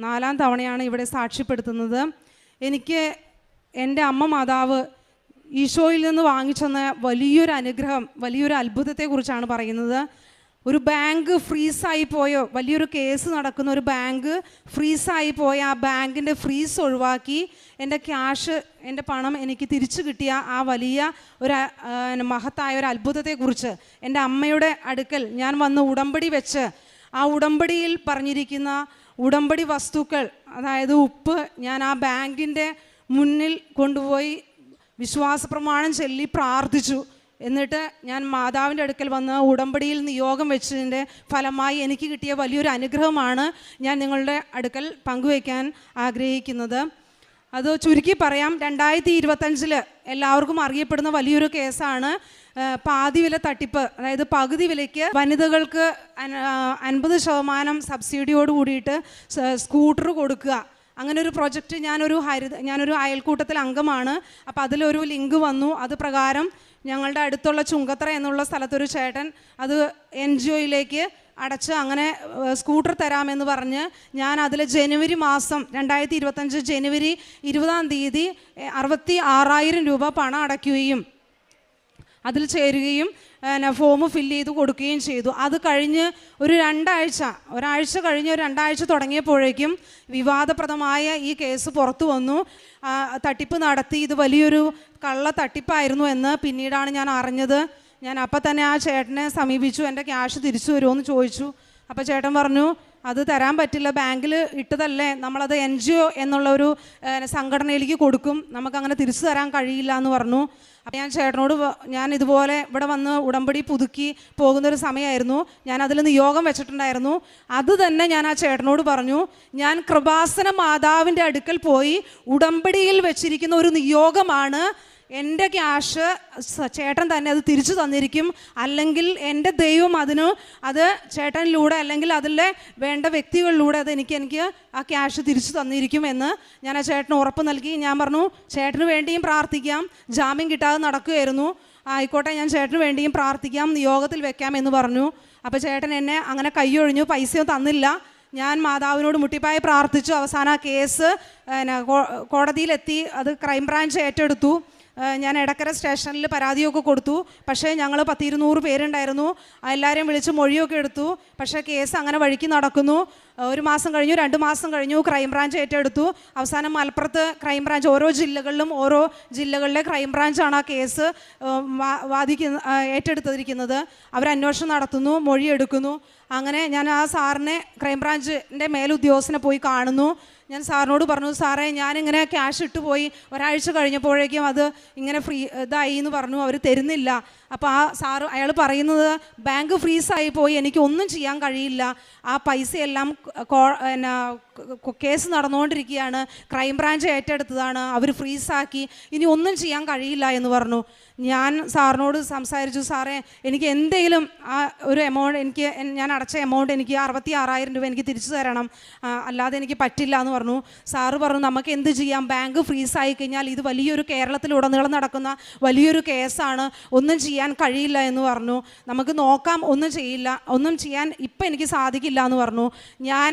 4ാം തവണയാണ് ഇവിടെ സാക്ഷ്യപ്പെടുത്തുന്നത്. എനിക്ക് എൻ്റെ അമ്മ മാതാവ് ഈശോയിൽ നിന്ന് വാങ്ങിച്ചെന്ന വലിയൊരു അനുഗ്രഹം, വലിയൊരു അത്ഭുതത്തെക്കുറിച്ചാണ് പറയുന്നത്. ഒരു ബാങ്ക് ഫ്രീസായി പോയോ, വലിയൊരു കേസ് നടക്കുന്ന ഒരു ബാങ്ക് ഫ്രീസായി പോയ ആ ബാങ്കിൻ്റെ ഫ്രീസ് ഒഴിവാക്കി എൻ്റെ ക്യാഷ്, എൻ്റെ പണം എനിക്ക് തിരിച്ചു കിട്ടിയ ആ വലിയ ഒരു മഹത്തായ ഒരു അത്ഭുതത്തെക്കുറിച്ച് എൻ്റെ അമ്മയുടെ അടുക്കൽ ഞാൻ വന്ന് ഉടമ്പടി വെച്ച് ആ ഉടമ്പടിയിൽ പറഞ്ഞിരിക്കുന്ന ഉടമ്പടി വസ്തുക്കൾ, അതായത് ഉപ്പ്, ഞാൻ ആ ബാങ്കിൻ്റെ മുന്നിൽ കൊണ്ടുപോയി വിശ്വാസ പ്രമാണം ചൊല്ലി പ്രാർത്ഥിച്ചു. എന്നിട്ട് ഞാൻ മാതാവിൻ്റെ അടുക്കൽ വന്ന് ഉടമ്പടിയിൽ നിയോഗം വെച്ചതിൻ്റെ ഫലമായി എനിക്ക് കിട്ടിയ വലിയൊരു അനുഗ്രഹമാണ് ഞാൻ നിങ്ങളുടെ അടുക്കൽ പങ്കുവയ്ക്കാൻ ആഗ്രഹിക്കുന്നത്. അത് ചുരുക്കി പറയാം, 2025 എല്ലാവർക്കും അറിയപ്പെടുന്ന വലിയൊരു കേസാണ് പാതി വില തട്ടിപ്പ്. അതായത് പകുതി വിലയ്ക്ക് വനിതകൾക്ക് 50% സബ്സിഡിയോട് കൂടിയിട്ട് സ്കൂട്ടർ കൊടുക്കുക. അങ്ങനെ ഒരു പ്രൊജക്റ്റ് ഞാനൊരു അയൽക്കൂട്ടത്തിൽ അംഗമാണ്. അപ്പോൾ അതിലൊരു ലിങ്ക് വന്നു. അത് പ്രകാരം ഞങ്ങളുടെ അടുത്തുള്ള ചുങ്കത്തറ എന്നുള്ള സ്ഥലത്തൊരു ചേട്ടൻ അത് NGOയിലേക്ക് അടച്ച് അങ്ങനെ സ്കൂട്ടർ തരാമെന്ന് പറഞ്ഞ് ഞാൻ അതിൽ ജനുവരി മാസം 2025 ജനുവരി 20-ാം തീയതി 66,000 രൂപ പണം അടയ്ക്കുകയും അതിൽ ചേരുകയും ഫോം ഫില്ല് ചെയ്ത് കൊടുക്കുകയും ചെയ്തു. അത് കഴിഞ്ഞ് ഒരാഴ്ച കഴിഞ്ഞ് 2 ആഴ്ച തുടങ്ങിയപ്പോഴേക്കും വിവാദപ്രദമായ ഈ കേസ് പുറത്തു വന്നു. തട്ടിപ്പ് നടത്തി, ഇത് വലിയൊരു കള്ള തട്ടിപ്പായിരുന്നു എന്ന് പിന്നീടാണ് ഞാൻ അറിഞ്ഞത്. ഞാൻ അപ്പം തന്നെ ആ ചേട്ടനെ സമീപിച്ചു, എൻ്റെ ക്യാഷ് തിരിച്ചു തരുമോ എന്ന് ചോദിച്ചു. അപ്പോൾ ചേട്ടൻ പറഞ്ഞു, അത് തരാൻ പറ്റില്ല, ബാങ്കിൽ ഇട്ടതല്ലേ, നമ്മളത് NGO എന്നുള്ള ഒരു സംഘടനയിലേക്ക് കൊടുക്കും, നമുക്കങ്ങനെ തിരിച്ചു തരാൻ കഴിയില്ല എന്ന് പറഞ്ഞു. അപ്പോൾ ഞാൻ ചേട്ടനോട്, ഞാൻ ഇതുപോലെ ഇവിടെ വന്ന് ഉടമ്പടി പുതുക്കി പോകുന്നൊരു സമയമായിരുന്നു, ഞാൻ അതിൽ നിയോഗം വെച്ചിട്ടുണ്ടായിരുന്നു. അത് തന്നെ ഞാൻ ആ ചേട്ടനോട് പറഞ്ഞു, ഞാൻ കൃപാസന മാതാവിൻ്റെ അടുക്കൽ പോയി ഉടമ്പടിയിൽ വെച്ചിരിക്കുന്ന ഒരു നിയോഗമാണ്, എൻ്റെ ക്യാഷ് ചേട്ടൻ തന്നെ അത് തിരിച്ചു തന്നിരിക്കും, അല്ലെങ്കിൽ എൻ്റെ ദൈവം അത് ചേട്ടനിലൂടെ അല്ലെങ്കിൽ അതിലെ വേണ്ട വ്യക്തികളിലൂടെ അത് എനിക്ക് ആ ക്യാഷ് തിരിച്ചു തന്നിരിക്കും എന്ന് ഞാൻ ആ ചേട്ടന് ഉറപ്പ് നൽകി. ഞാൻ പറഞ്ഞു, ചേട്ടന് വേണ്ടിയും പ്രാർത്ഥിക്കാം, ജാമ്യം കിട്ടാതെ നടക്കുകയായിരുന്നു, ആയിക്കോട്ടെ ഞാൻ ചേട്ടന് വേണ്ടിയും പ്രാർത്ഥിക്കാം, നിയോഗത്തിൽ വെക്കാം എന്ന് പറഞ്ഞു. അപ്പോൾ ചേട്ടൻ എന്നെ അങ്ങനെ കൈയൊഴിഞ്ഞു, പൈസയും തന്നില്ല. ഞാൻ മാതാവിനോട് മുട്ടിപ്പായി പ്രാർത്ഥിച്ചു. അവസാനം ആ കേസ് കോടതിയിലെത്തി, അത് ക്രൈംബ്രാഞ്ച് ഏറ്റെടുത്തു. ഞാൻ എടക്കര സ്റ്റേഷനിൽ പരാതിയൊക്കെ കൊടുത്തു. പക്ഷേ ഞങ്ങൾ 100-200 പേരുണ്ടായിരുന്നു, എല്ലാവരെയും വിളിച്ച് മൊഴിയൊക്കെ എടുത്തു. പക്ഷേ കേസ് അങ്ങനെ വഴിക്ക് നടക്കുന്നു. 1 മാസം കഴിഞ്ഞു, 2 മാസം കഴിഞ്ഞു, ക്രൈംബ്രാഞ്ച് ഏറ്റെടുത്തു. അവസാനം മലപ്പുറത്ത് ക്രൈംബ്രാഞ്ച്, ഓരോ ജില്ലകളിലെ ക്രൈംബ്രാഞ്ചാണ് ആ കേസ് ഏറ്റെടുത്തിരിക്കുന്നത്. അവർ അന്വേഷണം നടത്തുന്നു, മൊഴിയെടുക്കുന്നു. അങ്ങനെ ഞാൻ ആ സാറിനെ, ക്രൈംബ്രാഞ്ചിൻ്റെ മേലുദ്യോഗസ്ഥനെ പോയി കാണുന്നു. ഞാൻ സാറിനോട് പറഞ്ഞു, സാറേ ഞാനിങ്ങനെ ക്യാഷ് ഇട്ടുപോയി, ഒരാഴ്ച കഴിഞ്ഞപ്പോഴേക്കും അത് ഇങ്ങനെ ഇതായി എന്ന് പറഞ്ഞു, അവർ തരുന്നില്ല. അപ്പോൾ അയാൾ പറയുന്നത്, ബാങ്ക് ഫ്രീസായി പോയി, എനിക്ക് ഒന്നും ചെയ്യാൻ കഴിയില്ല, ആ പൈസയെല്ലാം കേസ് നടന്നുകൊണ്ടിരിക്കുകയാണ്, ക്രൈംബ്രാഞ്ച് ഏറ്റെടുത്തതാണ്, അവർ ഫ്രീസാക്കി, ഇനി ഒന്നും ചെയ്യാൻ കഴിയില്ല എന്ന് പറഞ്ഞു. ഞാൻ സാറിനോട് സംസാരിച്ചു, സാറേ എനിക്ക് എന്തെങ്കിലും ആ ഒരു എമൗണ്ട്, ഞാൻ അടച്ച എമൗണ്ട് എനിക്ക് 66,000 രൂപ എനിക്ക് തിരിച്ചു തരണം, അല്ലാതെ എനിക്ക് പറ്റില്ല എന്ന് പറഞ്ഞു. സാറ് പറഞ്ഞു, നമുക്ക് എന്ത് ചെയ്യാം, ബാങ്ക് ഫ്രീസായി കഴിഞ്ഞാൽ ഇത് വലിയൊരു കേരളത്തിലുടനീളം നടക്കുന്ന വലിയൊരു കേസാണ്, ഒന്നും ചെയ്യാൻ കഴിയില്ല എന്ന് പറഞ്ഞു. നമുക്ക് നോക്കാം, ഒന്നും ചെയ്യാൻ ഇപ്പം എനിക്ക് സാധിക്കില്ല എന്ന് പറഞ്ഞു. ഞാൻ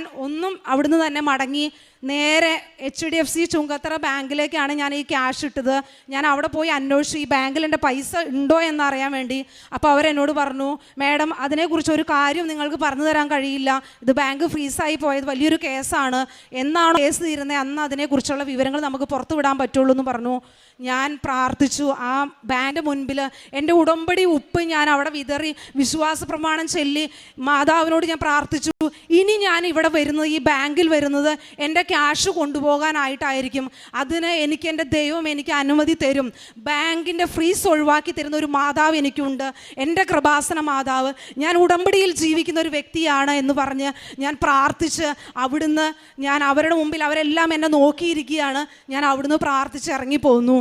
അവിടുന്ന് തന്നെ മടങ്ങി നേരെ HDFC ചുങ്കത്തറ ബാങ്കിലേക്കാണ് ഞാൻ ഈ ക്യാഷ് ഇട്ടത്. ഞാൻ അവിടെ പോയി അന്വേഷിച്ചു, ഈ ബാങ്കിൽ എൻ്റെ പൈസ ഉണ്ടോ എന്നറിയാൻ വേണ്ടി. അപ്പോൾ അവരെന്നോട് പറഞ്ഞു, മാഡം അതിനെക്കുറിച്ച് ഒരു കാര്യം നിങ്ങൾക്ക് പറഞ്ഞു തരാൻ കഴിയില്ല, ഇത് ബാങ്ക് ഫ്രീസായി പോയത് വലിയൊരു കേസാണ്, എന്നാണോ കേസ് തീരുന്നത് അന്ന് അതിനെക്കുറിച്ചുള്ള വിവരങ്ങൾ നമുക്ക് പുറത്തു വിടാൻ പറ്റുള്ളൂ എന്ന് പറഞ്ഞു. ഞാൻ പ്രാർത്ഥിച്ചു, ആ ബാങ്കിൻ്റെ മുൻപിൽ എൻ്റെ ഉടമ്പടി ഉപ്പ് ഞാൻ അവിടെ വിതറി വിശ്വാസ പ്രമാണം ചൊല്ലി മാതാവിനോട് ഞാൻ പ്രാർത്ഥിച്ചു, ഇനി ഞാൻ ഇവിടെ വരുന്നത്, ഈ ബാങ്കിൽ വരുന്നത് എൻ്റെ ക്യാഷ് കൊണ്ടുപോകാനായിട്ടായിരിക്കും, അതിന് എൻ്റെ ദൈവം എനിക്ക് അനുമതി തരും, ബാങ്കിൻ്റെ ഫ്രീസ് ഒഴിവാക്കി തരുന്ന ഒരു മാതാവ് എനിക്കുണ്ട്, എൻ്റെ കൃപാസന മാതാവ്, ഞാൻ ഉടമ്പടിയിൽ ജീവിക്കുന്ന ഒരു വ്യക്തിയാണ് എന്ന് പറഞ്ഞ് ഞാൻ പ്രാർത്ഥിച്ച് അവിടുന്ന് ഞാൻ അവരുടെ മുമ്പിൽ, അവരെല്ലാം എന്നെ നോക്കിയിരിക്കുകയാണ്, ഞാൻ അവിടുന്ന് പ്രാർത്ഥിച്ച് ഇറങ്ങിപ്പോന്നു.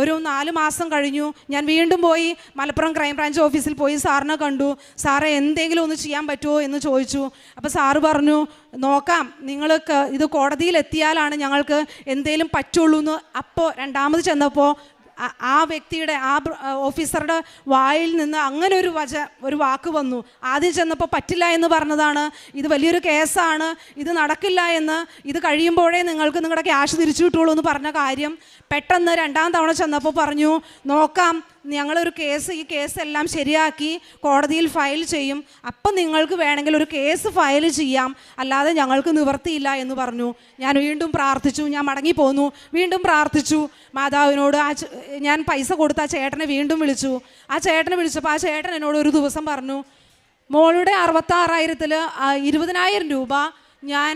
ഒരു 4 മാസം കഴിഞ്ഞു. ഞാൻ വീണ്ടും പോയി മലപ്പുറം ക്രൈംബ്രാഞ്ച് ഓഫീസിൽ പോയി സാറിനെ കണ്ടു. സാറേ എന്തെങ്കിലും ഒന്ന് ചെയ്യാൻ പറ്റുമോ എന്ന് ചോദിച്ചു. അപ്പോൾ സാറ് പറഞ്ഞു, നോക്കാം, ഇത് കോടതിയിലെത്തിയാലാണ് ഞങ്ങൾക്ക് എന്തെങ്കിലും പറ്റുള്ളൂ എന്ന്. അപ്പോൾ രണ്ടാമത് ചെന്നപ്പോൾ ആ വ്യക്തിയുടെ ഓഫീസറുടെ വായിൽ നിന്ന് അങ്ങനെ ഒരു വാക്ക് വന്നു. ആദ്യം ചെന്നപ്പോൾ പറ്റില്ല എന്ന് പറഞ്ഞതാണ്, ഇത് വലിയൊരു കേസാണ്, ഇത് നടക്കില്ല എന്ന്, ഇത് കഴിയുമ്പോഴേ നിങ്ങൾക്ക് നിങ്ങളുടെ ക്യാഷ് തിരിച്ചു കിട്ടുള്ളൂ എന്ന് പറഞ്ഞ കാര്യം പെട്ടെന്ന് രണ്ടാം തവണ ചെന്നപ്പോൾ പറഞ്ഞു, നോക്കാം, ഞങ്ങളൊരു ഈ കേസെല്ലാം ശരിയാക്കി കോടതിയിൽ ഫയൽ ചെയ്യും, അപ്പം നിങ്ങൾക്ക് വേണമെങ്കിൽ ഒരു കേസ് ഫയൽ ചെയ്യാം, അല്ലാതെ ഞങ്ങൾക്ക് നിവർത്തിയില്ല എന്ന് പറഞ്ഞു. ഞാൻ വീണ്ടും പ്രാർത്ഥിച്ചു, ഞാൻ മടങ്ങിപ്പോന്നു, വീണ്ടും പ്രാർത്ഥിച്ചു മാതാവിനോട്. ഞാൻ പൈസ കൊടുത്ത ആ ചേട്ടനെ വീണ്ടും വിളിച്ചു. ആ ചേട്ടനെ വിളിച്ചപ്പോൾ ആ ചേട്ടൻ എന്നോട് ഒരു ദിവസം പറഞ്ഞു, മോളുടെ 66,000-ൽ 20,000 രൂപ ഞാൻ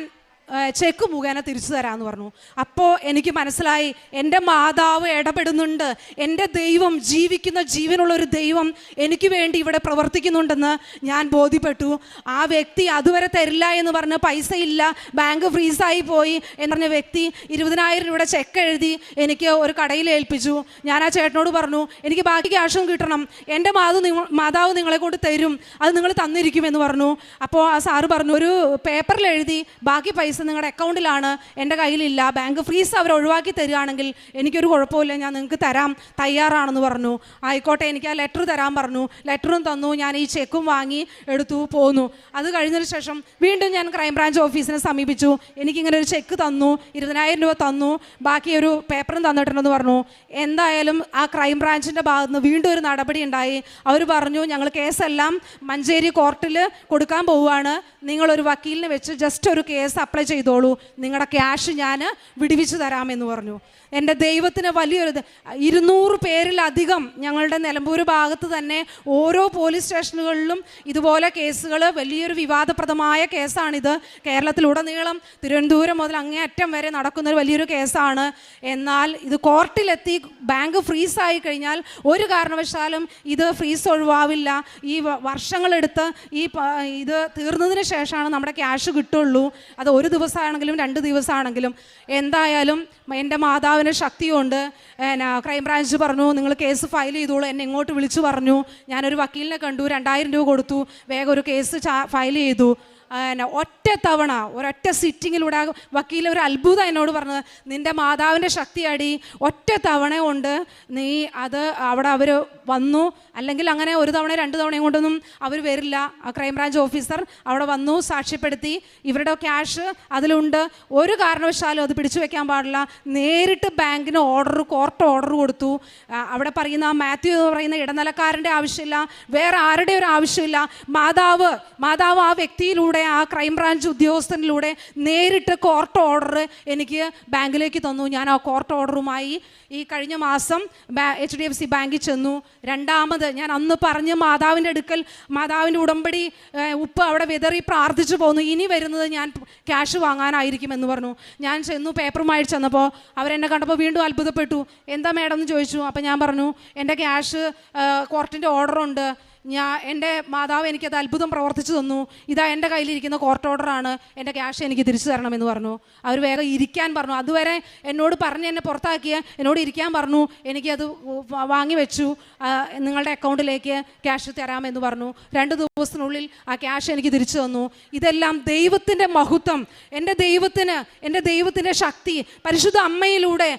ചെക്ക് മുഖേന തിരിച്ചു തരാമെന്ന് പറഞ്ഞു. അപ്പോൾ എനിക്ക് മനസ്സിലായി, എൻ്റെ മാതാവ് ഇടപെടുന്നുണ്ട്, എൻ്റെ ദൈവം, ജീവിക്കുന്ന ജീവനുള്ളൊരു ദൈവം എനിക്ക് വേണ്ടി ഇവിടെ പ്രവർത്തിക്കുന്നുണ്ടെന്ന് ഞാൻ ബോധ്യപ്പെട്ടു. ആ വ്യക്തി അതുവരെ തരില്ല എന്ന് പറഞ്ഞ്, പൈസ ഇല്ല, ബാങ്ക് ഫ്രീസായി പോയി എന്ന് പറഞ്ഞ വ്യക്തി 20,000 രൂപയുടെ ചെക്ക് എഴുതി എനിക്ക് ഒരു കടയിൽ ഏൽപ്പിച്ചു. ഞാൻ ആ ചേട്ടനോട് പറഞ്ഞു, എനിക്ക് ബാക്കി ക്യാഷും കിട്ടണം, എൻ്റെ മാതാവ് നിങ്ങളെ കൊണ്ട് തരും, അത് നിങ്ങൾ തന്നിരിക്കുമെന്ന് പറഞ്ഞു. അപ്പോൾ ആ സാറ് പറഞ്ഞു, ഒരു പേപ്പറിൽ എഴുതി ബാക്കി പൈസ നിങ്ങളുടെ അക്കൗണ്ടിലാണ്, എൻ്റെ കയ്യിലില്ല, ബാങ്ക് ഫ്രീസ് അവർ ഒഴിവാക്കി തരികയാണെങ്കിൽ എനിക്കൊരു കുഴപ്പമില്ല, ഞാൻ നിങ്ങൾക്ക് തരാം, തയ്യാറാണെന്ന് പറഞ്ഞു. ആയിക്കോട്ടെ, എനിക്ക് ആ ലെറ്റർ തരാൻ പറഞ്ഞു. ലെറ്ററും തന്നു, ഞാൻ ഈ ചെക്കും വാങ്ങി എടുത്തു പോന്നു. അത് കഴിഞ്ഞതിന് ശേഷം വീണ്ടും ഞാൻ ക്രൈംബ്രാഞ്ച് ഓഫീസിനെ സമീപിച്ചു. എനിക്കിങ്ങനെ ഒരു ചെക്ക് തന്നു, 20,000 രൂപ തന്നു, ബാക്കി ഒരു പേപ്പറും തന്നിട്ടുണ്ടെന്ന് പറഞ്ഞു. എന്തായാലും ആ ക്രൈംബ്രാഞ്ചിൻ്റെ ഭാഗത്ത് നിന്ന് വീണ്ടും ഒരു നടപടി ഉണ്ടായി. അവർ പറഞ്ഞു, ഞങ്ങൾ കേസെല്ലാം മഞ്ചേരി കോർട്ടിൽ കൊടുക്കാൻ പോവുകയാണ്, നിങ്ങളൊരു വക്കീലിനെ വെച്ച് ജസ്റ്റ് ഒരു കേസ് അപ്ലൈ ചെയ്തോളൂ, നിങ്ങളുടെ ക്യാഷ് ഞാൻ വിടുവിച്ച് തരാമെന്ന് പറഞ്ഞു. എൻ്റെ ദൈവത്തിന് വലിയൊരു 200 പേരിലധികം ഞങ്ങളുടെ നിലമ്പൂർ ഭാഗത്ത് തന്നെ ഓരോ പോലീസ് സ്റ്റേഷനുകളിലും ഇതുപോലെ കേസുകൾ, വലിയൊരു വിവാദപ്രദമായ കേസാണിത്. കേരളത്തിലുടനീളം തിരുവനന്തപുരം മുതൽ അങ്ങേയറ്റം വരെ നടക്കുന്ന ഒരു വലിയൊരു കേസാണ്. എന്നാൽ ഇത് കോർട്ടിലെത്തി ബാങ്ക് ഫ്രീസായി കഴിഞ്ഞാൽ ഒരു കാരണവശാലും ഇത് ഫ്രീസ് ഒഴിവാവില്ല. ഈ വർഷങ്ങളെടുത്ത് ഇത് തീർന്നതിന് ശേഷമാണ് നമ്മുടെ ക്യാഷ് കിട്ടുള്ളൂ. അത് ഒരു ദിവസമാണെങ്കിലും 2 ദിവസമാണെങ്കിലും. എന്തായാലും എൻ്റെ മാതാവിന് ശക്തിയുണ്ട്. ക്രൈംബ്രാഞ്ച് പറഞ്ഞു, നിങ്ങൾ കേസ് ഫയൽ ചെയ്തോളൂ. എന്നെ ഇങ്ങോട്ട് വിളിച്ചു പറഞ്ഞു. ഞാനൊരു വക്കീലിനെ കണ്ടു, 2,000 രൂപ കൊടുത്തു, വേഗം ഒരു കേസ് ഫയൽ ചെയ്തു. ഒരൊറ്റ സിറ്റിങ്ങിലൂടെ വക്കീൽ ഒരു അത്ഭുതം എന്നോട് പറഞ്ഞത്, നിൻ്റെ മാതാവിൻ്റെ ശക്തിയാടി, ഒറ്റ തവണ കൊണ്ട് നീ അത് അവിടെ അവർ വന്നു, അല്ലെങ്കിൽ അങ്ങനെ ഒരു തവണ 2 തവണയും കൊണ്ടൊന്നും അവർ വരില്ല. ആ ക്രൈംബ്രാഞ്ച് ഓഫീസർ അവിടെ വന്നു, സാക്ഷ്യപ്പെടുത്തി, ഇവരുടെ ക്യാഷ് അതിലുണ്ട്, ഒരു കാരണവശാലും അത് പിടിച്ചു വെക്കാൻ പാടില്ല. നേരിട്ട് ബാങ്കിന് കോർട്ട് ഓർഡർ കൊടുത്തു. അവിടെ പറയുന്ന ആ മാത്യു എന്ന് പറയുന്ന ഇടനിലക്കാരൻ്റെ ആവശ്യമില്ല, വേറെ ആരുടെ ഒരു ആവശ്യമില്ല. മാതാവ് ആ വ്യക്തിയിലൂടെ, ആ ക്രൈംബ്രാഞ്ച് ഉദ്യോഗസ്ഥനിലൂടെ നേരിട്ട് കോർട്ട് ഓർഡർ എനിക്ക് ബാങ്കിലേക്ക് തന്നു. ഞാൻ ആ കോർട്ട് ഓർഡറുമായി ഈ കഴിഞ്ഞ മാസം HDFC ബാങ്കിൽ ചെന്നു. രണ്ടാമത് ഞാൻ അന്ന് പറഞ്ഞ് മാതാവിൻ്റെ അടുക്കൽ മാതാവിൻ്റെ ഉടമ്പടി ഉപ്പ് അവിടെ വിതറി പ്രാർത്ഥിച്ചു പോന്നു, ഇനി വരുന്നത് ഞാൻ ക്യാഷ് വാങ്ങാനായിരിക്കുമെന്ന് പറഞ്ഞു. ഞാൻ ചെന്നു, പേപ്പറുമായി ചെന്നപ്പോൾ അവരെന്നെ കണ്ടപ്പോൾ വീണ്ടും അത്ഭുതപ്പെട്ടു. എന്താ മാഡം എന്ന് ചോദിച്ചു. അപ്പോൾ ഞാൻ പറഞ്ഞു, എൻ്റെ ക്യാഷ് കോർട്ടിൻ്റെ ഓർഡറുണ്ട്, എൻ്റെ മാതാവ് എനിക്കത് അത്ഭുതം പ്രവർത്തിച്ചു തന്നു, ഇതാ എൻ്റെ കയ്യിലിരിക്കുന്ന കോർട്ട് ഓർഡറാണ്, എൻ്റെ ക്യാഷ് എനിക്ക് തിരിച്ചു തരണമെന്ന് പറഞ്ഞു. അവർ വേഗം ഇരിക്കാൻ പറഞ്ഞു. അതുവരെ എന്നോട് പറഞ്ഞ് എന്നെ പുറത്താക്കിയ എന്നോട് ഇരിക്കാൻ പറഞ്ഞു. എനിക്കത് വാങ്ങി വെച്ചു, നിങ്ങളുടെ അക്കൗണ്ടിലേക്ക് ക്യാഷ് തരാമെന്ന് പറഞ്ഞു. 2 ദിവസത്തിനുള്ളിൽ ആ ക്യാഷ് എനിക്ക് തിരിച്ചു തന്നു. ഇതെല്ലാം ദൈവത്തിൻ്റെ മഹത്വം, എൻ്റെ ദൈവത്തിൻ്റെ ശക്തി, പരിശുദ്ധ അമ്മയിലൂടെ